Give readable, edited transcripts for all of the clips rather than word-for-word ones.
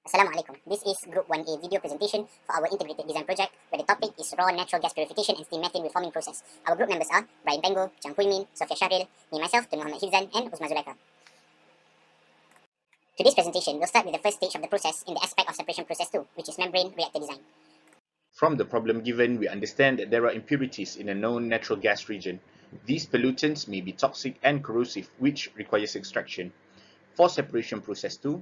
Assalamualaikum. This is Group 1A video presentation for our integrated design project where the topic is raw natural gas purification and steam methane reforming process. Our group members are Brian Pengo, Chang Hui Min, Sofia Shahril, me myself, Tun Muhammad Hifzan, and Uzma Zulaika. Today's presentation will start with the first stage of the process in the aspect of separation process 2, which is membrane reactor design. From the problem given, we understand that there are impurities in a known natural gas region. These pollutants may be toxic and corrosive, which requires extraction. For separation process 2,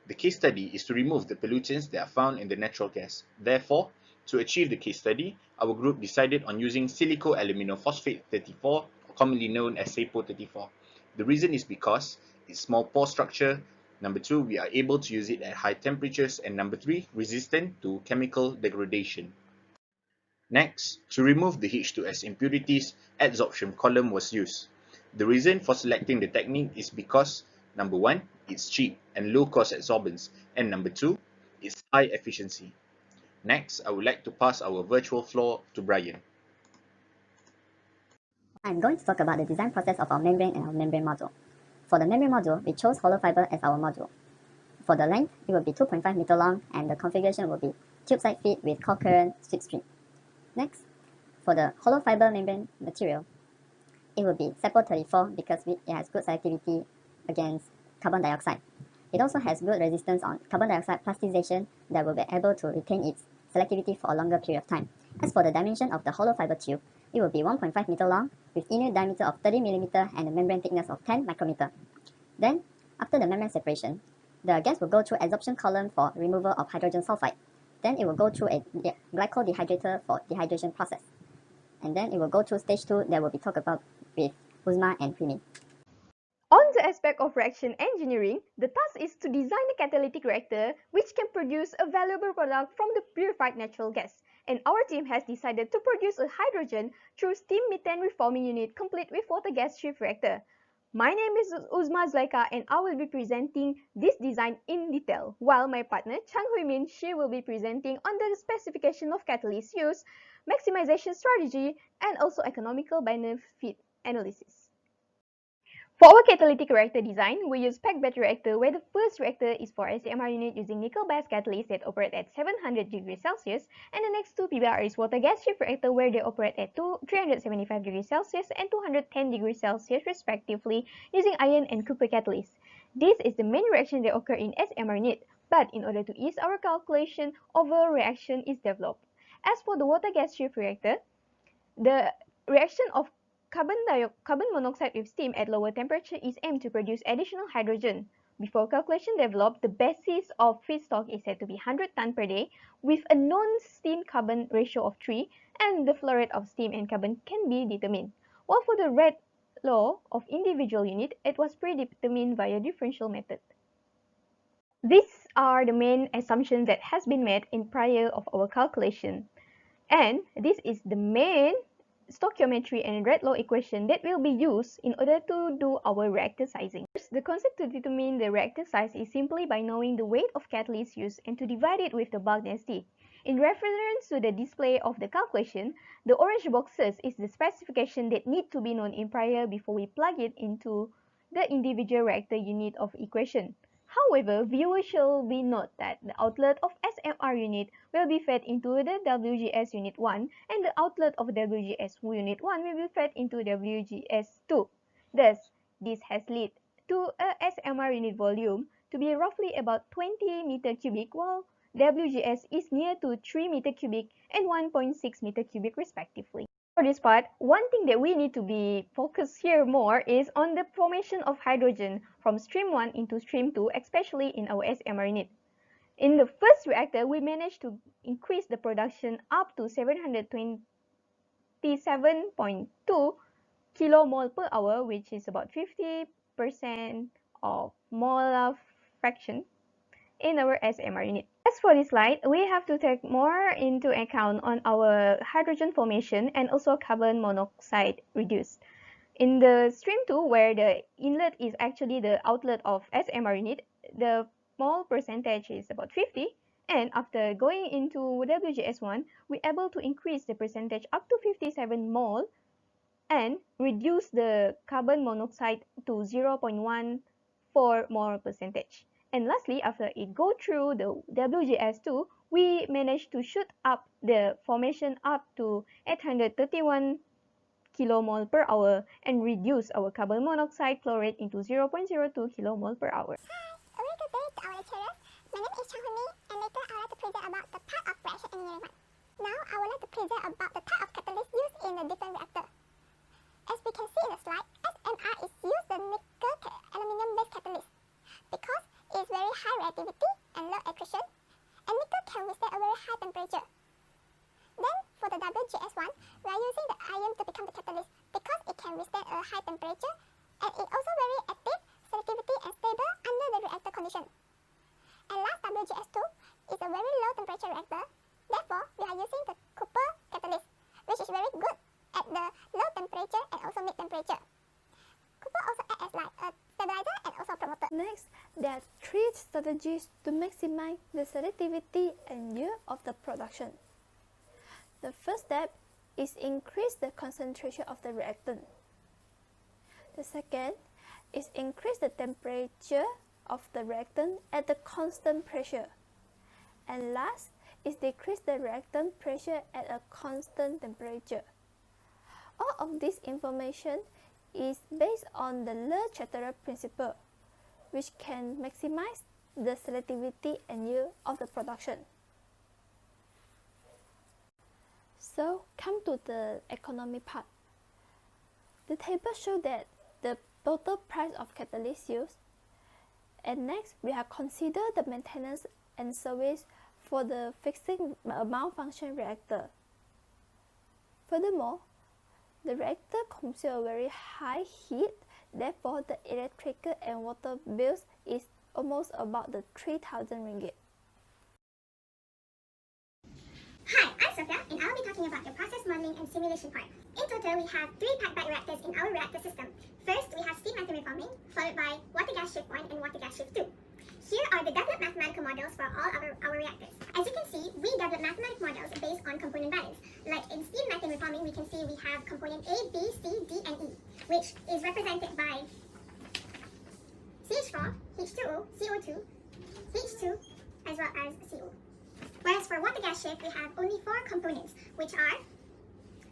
the case study is to remove the pollutants that are found in the natural gas. Therefore, to achieve the case study, our group decided on using silico-aluminophosphate 34, commonly known as SAPO 34. The reason is because its small pore structure. Number 2, we are able to use it at high temperatures, and number 3, resistant to chemical degradation. Next, to remove the H2S impurities, adsorption column was used. The reason for selecting the technique is because number 1, it's cheap and low cost adsorbents, and number 2, it's high efficiency. Next, I would like to pass our virtual floor to Brian. I'm going to talk about the design process of our membrane and our membrane module. For the membrane module, we chose hollow fiber as our module. For the length, it will be 2.5 meter long, and the configuration will be tube side feed with concurrent sweep stream. Next, for the hollow fiber membrane material, it will be SAPO 34 because it has good selectivity against carbon dioxide. It also has good resistance on carbon dioxide plasticization that will be able to retain its selectivity for a longer period of time. As for the dimension of the hollow fiber tube, it will be 1.5 meter long with inner diameter of 30 mm and a membrane thickness of 10 micrometer. Then, after the membrane separation, the gas will go through adsorption column for removal of hydrogen sulfide. Then it will go through a glycol dehydrator for dehydration process. And then it will go through stage 2 that will be talked about with Uzma and Primi. On the aspect of reaction engineering, the task is to design a catalytic reactor which can produce a valuable product from the purified natural gas. And our team has decided to produce a hydrogen through steam methane reforming unit complete with water gas shift reactor. My name is Uzma Zulaika and I will be presenting this design in detail, while my partner Chang Hui Min, she will be presenting on the specification of catalyst use, maximization strategy, and also economical benefit analysis. For our catalytic reactor design, we use packed battery reactor where the first reactor is for SMR unit using nickel-based catalyst that operate at 700 degrees Celsius, and the next two PBR is water gas shift reactor where they operate at 375 degrees Celsius and 210 degrees Celsius respectively using iron and copper catalyst. This is the main reaction that occur in SMR unit, but in order to ease our calculation, overall reaction is developed. As for the water gas shift reactor, the reaction of carbon monoxide with steam at lower temperature is aimed to produce additional hydrogen. Before calculation developed, the basis of feedstock is said to be 100 ton per day with a known steam carbon ratio of 3, and the flow rate of steam and carbon can be determined. While for the rate law of individual unit, it was predetermined via differential method. These are the main assumptions that has been made in prior of our calculation. And this is the main stoichiometry and rate law equation that will be used in order to do our reactor sizing. The concept to determine the reactor size is simply by knowing the weight of catalyst used and to divide it with the bulk density. In reference to the display of the calculation, the orange boxes is the specification that need to be known in prior before we plug it into the individual reactor unit of equation. However, viewers shall be note that the outlet of SMR unit will be fed into the WGS unit 1 and the outlet of WGS unit 1 will be fed into WGS 2. Thus, this has led to a SMR unit volume to be roughly about 20 meter cubic, while WGS is near to 3 meter cubic and 1.6 meter cubic respectively. For this part, one thing that we need to be focused here more is on the formation of hydrogen from stream 1 into stream 2, especially in our SMR unit. In the first reactor, we managed to increase the production up to 727.2 kilomole per hour, which is about 50% of molar fraction in our SMR unit. As for this slide, we have to take more into account on our hydrogen formation and also carbon monoxide reduced. In the stream 2, where the inlet is actually the outlet of SMR unit, the mole percentage is about 50, and after going into WGS1, we're able to increase the percentage up to 57 mole and reduce the carbon monoxide to 0.14 mole percentage. And lastly, after it go through the WGS2, we managed to shoot up the formation up to 831 kilomole per hour and reduce our carbon monoxide flow rate into 0.02 kilomole per hour. Hi, a very good day to our lecturers. My name is Chang-Hun and later I would like to present about the part of reaction engineering 1. Now I would like to present about the type of catalyst used in a different reactor. As we can see in the slide, SMR is used the nickel aluminum-based catalyst because it is very high reactivity and low accretion, and nickel can withstand a very high temperature. Then for the WGS1, we are using the iron to become the catalyst because it can withstand a high temperature and it also very active, selectivity and stable under the reactor condition. And last, WGS2 is a very low temperature reactor. Therefore, we are using the copper catalyst, which is very good at the low temperature and also mid temperature. Copper also acts as like a stabilizer and also a promoter. Next, there are 3 strategies to maximize the selectivity and yield of the production. The first step is increase the concentration of the reactant. The second is increase the temperature of the reactant at the constant pressure. And last is decrease the reactant pressure at a constant temperature. All of this information is based on the Le-Chatelier principle, which can maximize the selectivity and yield of the production. So, come to the economy part. The table shows that the total price of catalyst used. And next, we have considered the maintenance and service for the fixing a malfunction reactor. Furthermore, the reactor consumes a very high heat, therefore the electrical and water bills is almost about the 3,000 ringgit. Hi, I'm Sophia and I'll be talking about the process modeling and simulation part. In total, we have 3 packed reactors in our reactor system. First, we have steam methane reforming, followed by water gas shift 1 and water gas shift 2. Here are the developed mathematical models for all our reactors. As you can see, we develop mathematical models based on component balance. Like in steam methane reforming, we can see we have component A, B, C, D, and E, which is represented by CH4, H2O, CO2, H2, as well as CO. Whereas for water gas shift, we have only 4 components, which are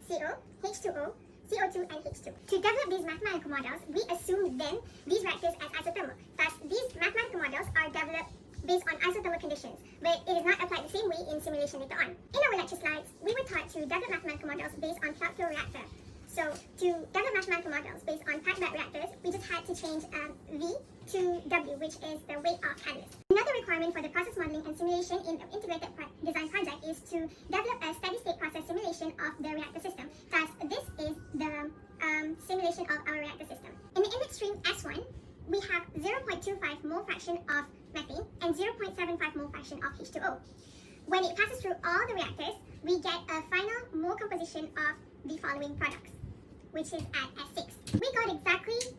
CO, H2O, CO2, and H2. To develop these mathematical models, we assume then these reactors as isothermal. Thus, these mathematical models are developed based on isothermal conditions, but it is not applied the same way in simulation later on. In our lecture slides, we were taught to develop mathematical models based on plug flow reactor. So to develop mathematical models based on packed bed reactors, we just had to change V to W, which is the weight of catalyst. Another requirement for the process modeling and simulation in an integrated design project is to develop a steady-state process simulation of the reactor system. Thus, this is the simulation of our reactor system. In the inlet stream S1, we have 0.25 mole fraction of methane and 0.75 mole fraction of H2O. When it passes through all the reactors, we get a final mole composition of the following products, which is at S6. We got exactly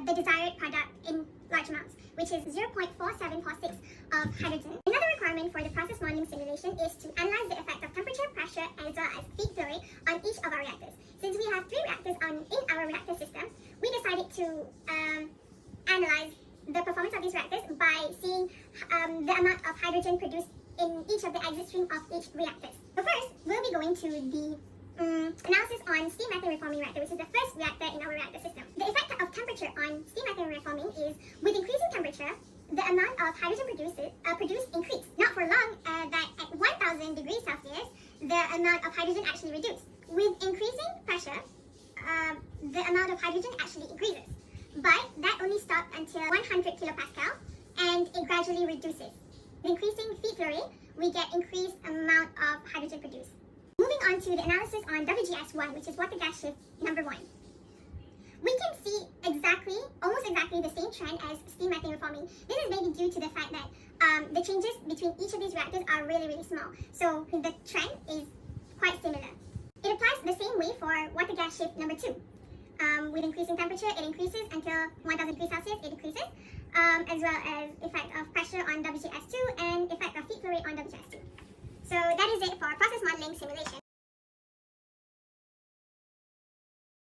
the desired product in large amounts, which is 0.4746 of hydrogen. Another requirement for the process modeling simulation is to analyze the effect of temperature, pressure, as well as feed flow rate on each of our reactors. Since we have 3 reactors in our reactor system, we decided to analyze the performance of these reactors by seeing the amount of hydrogen produced in each of the exit stream of each reactor. So first, we'll be going to the analysis on steam methane reforming reactor, which is the first reactor in our reactor system. The effect of temperature on steam methane reforming is, with increasing temperature, the amount of hydrogen produced increased. Not for long, that at 1000 degrees Celsius, the amount of hydrogen actually reduced. With increasing pressure, the amount of hydrogen actually increases. But that only stopped until 100 kilopascal, and it gradually reduces. With increasing feed flow rate, we get increased amount of hydrogen produced. Moving on to the analysis on WGS1, which is water gas shift number 1. We can see almost exactly the same trend as steam methane reforming. This is maybe due to the fact that the changes between each of these reactors are really, really small. So the trend is quite similar. It applies the same way for water gas shift number 2. With increasing temperature, it increases until 1000 degrees Celsius, it decreases, as well as effect of pressure on WGS2 and effect of feed flow rate on WGS2. So that is it for process modeling simulation.